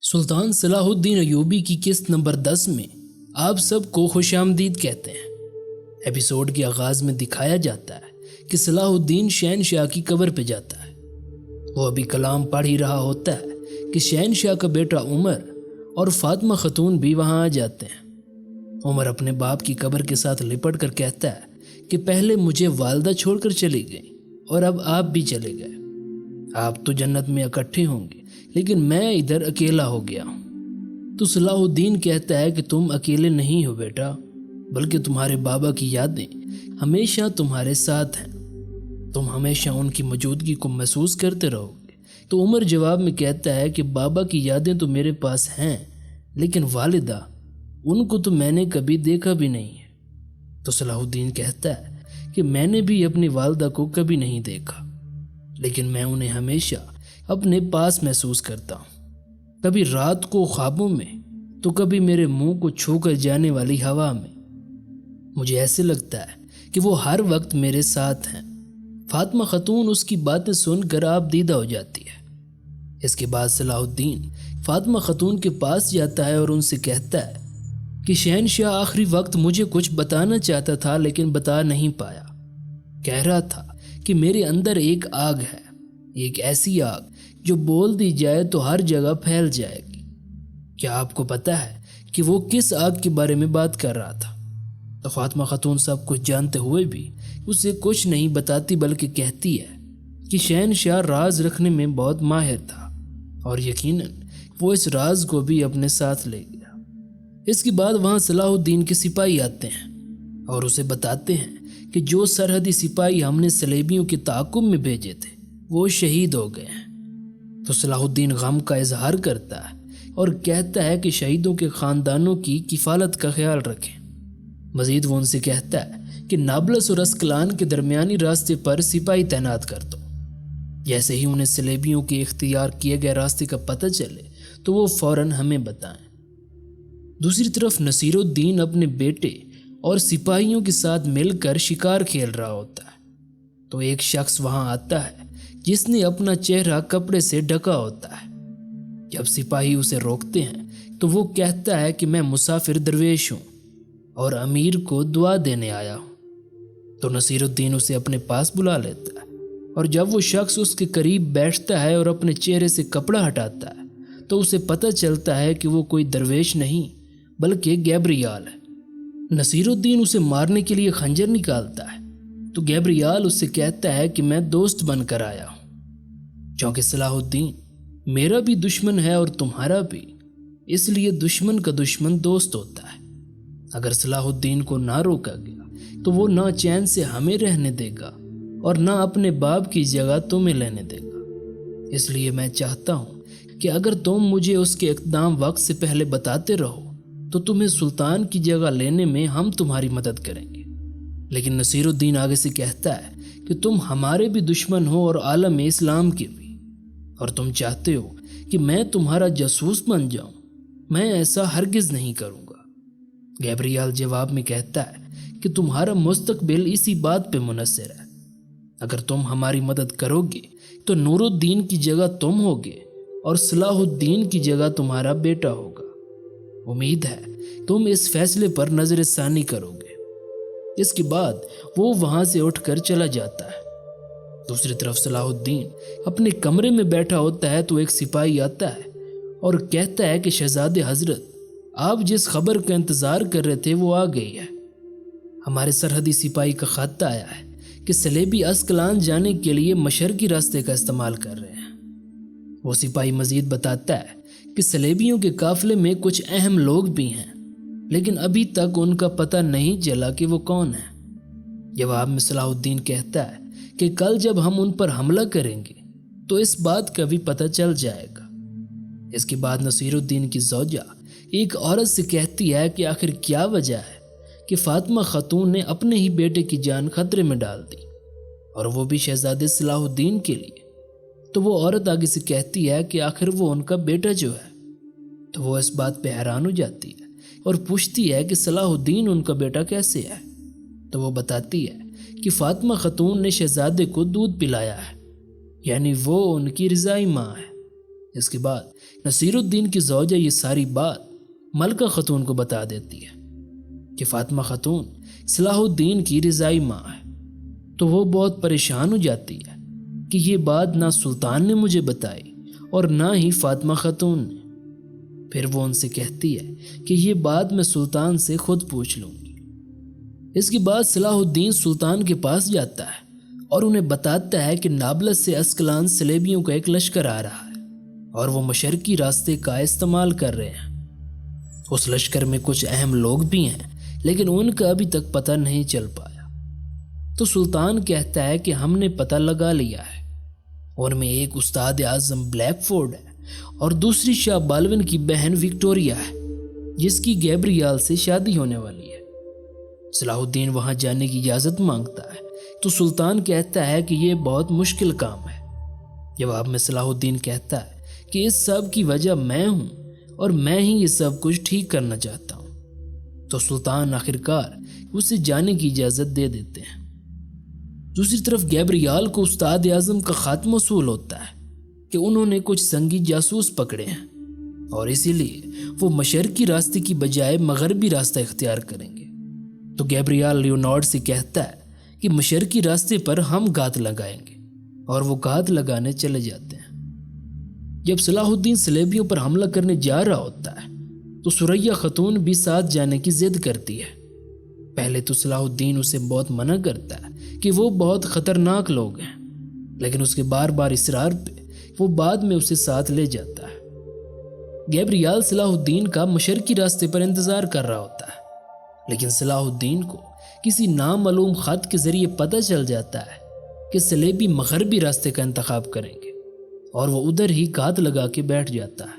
سلطان صلاح الدین ایوبی کی قسط نمبر 10 میں آپ سب کو خوش آمدید کہتے ہیں۔ ایپیسوڈ کے آغاز میں دکھایا جاتا ہے کہ صلاح الدین شہنشاہ کی قبر پہ جاتا ہے۔ وہ ابھی کلام پڑھ ہی رہا ہوتا ہے کہ شہنشاہ کا بیٹا عمر اور فاطمہ خاتون بھی وہاں آ جاتے ہیں۔ عمر اپنے باپ کی قبر کے ساتھ لپٹ کر کہتا ہے کہ پہلے مجھے والدہ چھوڑ کر چلی گئی اور اب آپ بھی چلے گئے۔ آپ تو جنت میں اکٹھے ہوں گے لیکن میں ادھر اکیلا ہو گیا ہوں۔ تو صلاح الدین کہتا ہے کہ تم اکیلے نہیں ہو بیٹا، بلکہ تمہارے بابا کی یادیں ہمیشہ تمہارے ساتھ ہیں، تم ہمیشہ ان کی موجودگی کو محسوس کرتے رہو گے۔ تو عمر جواب میں کہتا ہے کہ بابا کی یادیں تو میرے پاس ہیں، لیکن والدہ ان کو تو میں نے کبھی دیکھا بھی نہیں ہے۔ تو صلاح الدین کہتا ہے کہ میں نے بھی اپنی والدہ کو کبھی نہیں دیکھا، لیکن میں انہیں ہمیشہ اپنے پاس محسوس کرتا ہوں، کبھی رات کو خوابوں میں تو کبھی میرے منہ کو چھو کر جانے والی ہوا میں۔ مجھے ایسے لگتا ہے کہ وہ ہر وقت میرے ساتھ ہیں۔ فاطمہ خاتون اس کی باتیں سن کر آپ دیدہ ہو جاتی ہے۔ اس کے بعد صلاح الدین فاطمہ خاتون کے پاس جاتا ہے اور ان سے کہتا ہے کہ شہنشاہ آخری وقت مجھے کچھ بتانا چاہتا تھا لیکن بتا نہیں پایا۔ کہہ رہا تھا کہ میرے اندر ایک آگ ہے، ایک ایسی آگ جو بول دی جائے تو ہر جگہ پھیل جائے گی۔ کیا آپ کو پتا ہے کہ وہ کس آگ کے بارے میں بات کر رہا تھا؟ تو فاطمہ خاتون سب کچھ جانتے ہوئے بھی اسے کچھ نہیں بتاتی، بلکہ کہتی ہے کہ شہنشاہ راز رکھنے میں بہت ماہر تھا اور یقیناً وہ اس راز کو بھی اپنے ساتھ لے گیا۔ اس کے بعد وہاں صلاح الدین کے سپاہی آتے ہیں اور اسے بتاتے ہیں کہ جو سرحدی سپاہی ہم نے صلیبیوں کے تعاقب میں بھیجے تھے وہ شہید ہو گئے ہیں۔ تو صلاح الدین غم کا اظہار کرتا ہے اور کہتا ہے کہ شہیدوں کے خاندانوں کی کفالت کا خیال رکھیں۔ مزید وہ ان سے کہتا ہے کہ نابلس اور اسکلان کے درمیانی راستے پر سپاہی تعینات کر دو، جیسے ہی انہیں صلیبیوں کے اختیار کیے گئے راستے کا پتہ چلے تو وہ فوراً ہمیں بتائیں۔ دوسری طرف نصیر الدین اپنے بیٹے اور سپاہیوں کے ساتھ مل کر شکار کھیل رہا ہوتا ہے۔ تو ایک شخص وہاں آتا ہے جس نے اپنا چہرہ کپڑے سے ڈھکا ہوتا ہے۔ جب سپاہی اسے روکتے ہیں تو وہ کہتا ہے کہ میں مسافر درویش ہوں اور امیر کو دعا دینے آیا ہوں۔ تو نصیر الدین اسے اپنے پاس بلا لیتا ہے، اور جب وہ شخص اس کے قریب بیٹھتا ہے اور اپنے چہرے سے کپڑا ہٹاتا ہے تو اسے پتہ چلتا ہے کہ وہ کوئی درویش نہیں بلکہ گیبریال ہے۔ نصیر الدین اسے مارنے کے لیے خنجر نکالتا ہے تو گیبریال اس سے کہتا ہے کہ میں دوست بن کر آیا ہوں، چونکہ صلاح الدین میرا بھی دشمن ہے اور تمہارا بھی، اس لیے دشمن کا دشمن دوست ہوتا ہے۔ اگر صلاح الدین کو نہ روکا گیا تو وہ نہ چین سے ہمیں رہنے دے گا اور نہ اپنے باپ کی جگہ تمہیں لینے دے گا۔ اس لیے میں چاہتا ہوں کہ اگر تم مجھے اس کے اقدام وقت سے پہلے بتاتے رہو تو تمہیں سلطان کی جگہ لینے میں ہم تمہاری مدد کریں گے۔ لیکن نصیر الدین آگے سے کہتا ہے کہ تم ہمارے بھی دشمن ہو اور عالم اسلام کے بھی، اور تم چاہتے ہو کہ میں تمہارا جاسوس بن جاؤں۔ میں ایسا ہرگز نہیں کروں گا۔ گیبریال جواب میں کہتا ہے کہ تمہارا مستقبل اسی بات پہ منحصر ہے۔ اگر تم ہماری مدد کرو گے تو نور الدین کی جگہ تم ہوگے اور صلاح الدین کی جگہ تمہارا بیٹا ہوگا۔ امید ہے تم اس فیصلے پر نظر ثانی کرو گے۔ اس کے بعد وہ وہاں سے اٹھ کر چلا جاتا ہے۔ دوسری طرف صلاح الدین اپنے کمرے میں بیٹھا ہوتا ہے تو ایک سپاہی آتا ہے اور کہتا ہے کہ شہزادے حضرت، آپ جس خبر کا انتظار کر رہے تھے وہ آ گئی ہے۔ ہمارے سرحدی سپاہی کا خط آیا ہے کہ صلیبی اسکلان جانے کے لیے مشرقی راستے کا استعمال کر رہے ہیں۔ وہ سپاہی مزید بتاتا ہے کہ صلیبیوں کے قافلے میں کچھ اہم لوگ بھی ہیں، لیکن ابھی تک ان کا پتہ نہیں چلا کہ وہ کون ہیں۔ جواب میں صلاح الدین کہتا ہے کہ کل جب ہم ان پر حملہ کریں گے تو اس بات کا بھی پتہ چل جائے گا۔ اس کے بعد نصیر الدین کی زوجہ ایک عورت سے کہتی ہے کہ آخر کیا وجہ ہے کہ فاطمہ خاتون نے اپنے ہی بیٹے کی جان خطرے میں ڈال دی، اور وہ بھی شہزادے صلاح الدین کے لیے۔ تو وہ عورت آگے سے کہتی ہے کہ آخر وہ ان کا بیٹا جو ہے۔ تو وہ اس بات پہ حیران ہو جاتی ہے اور پوچھتی ہے کہ صلاح الدین ان کا بیٹا کیسے ہے؟ تو وہ بتاتی ہے کہ فاطمہ خاتون نے شہزادے کو دودھ پلایا ہے، یعنی وہ ان کی رضائی ماں ہے۔ اس کے بعد نصیر الدین کی زوجہ یہ ساری بات ملکہ خاتون کو بتا دیتی ہے کہ فاطمہ خاتون صلاح الدین کی رضائی ماں ہے۔ تو وہ بہت پریشان ہو جاتی ہے کہ یہ بات نہ سلطان نے مجھے بتائی اور نہ ہی فاطمہ خاتون نے۔ پھر وہ ان سے کہتی ہے کہ یہ بات میں سلطان سے خود پوچھ لوں گی۔ اس کے بعد صلاح الدین سلطان کے پاس جاتا ہے اور انہیں بتاتا ہے کہ نابلس سے اسکلان سلیبیوں کا ایک لشکر آ رہا ہے اور وہ مشرقی راستے کا استعمال کر رہے ہیں۔ اس لشکر میں کچھ اہم لوگ بھی ہیں لیکن ان کا ابھی تک پتہ نہیں چل پایا۔ تو سلطان کہتا ہے کہ ہم نے پتہ لگا لیا ہے، ان میں ایک استاد اعظم بلیک فورڈ ہے اور دوسری شاہ بالون کی بہن وکٹوریا ہے جس کی گیبریال سے شادی ہونے والی ہے۔ صلاح الدین وہاں جانے کی اجازت مانگتا ہے تو سلطان کہتا ہے کہ یہ بہت مشکل کام ہے۔ جواب میں صلاح الدین کہتا ہے کہ اس سب کی وجہ میں ہوں اور میں ہی یہ سب کچھ ٹھیک کرنا چاہتا ہوں۔ تو سلطان آخرکار اسے جانے کی اجازت دے دیتے ہیں۔ دوسری طرف گیبریال کو استاد اعظم کا خط موصول ہوتا ہے کہ انہوں نے کچھ سنگی جاسوس پکڑے ہیں اور اسی لیے وہ مشرقی راستے کی بجائے مغربی راستہ اختیار کریں گے۔ تو گیبریال لیونارڈ سے کہتا ہے کہ مشرقی راستے پر ہم گھات لگائیں گے اور وہ گھات لگانے چلے جاتے ہیں۔ جب صلاح الدین سلیبیوں پر حملہ کرنے جا رہا ہوتا ہے تو ثریا خاتون بھی ساتھ جانے کی ضد کرتی ہے۔ پہلے تو صلاح الدین اسے بہت منع کرتا ہے کہ وہ بہت خطرناک لوگ ہیں، لیکن اس کے بار بار اصرار پہ وہ بعد میں اسے ساتھ لے جاتا ہے۔ گیبریال صلاح الدین کا مشرقی راستے پر انتظار کر رہا ہوتا ہے، لیکن صلاح الدین کو کسی نامعلوم خط کے ذریعے پتہ چل جاتا ہے کہ سلیبی مغربی راستے کا انتخاب کریں گے اور وہ ادھر ہی گھات لگا کے بیٹھ جاتا ہے۔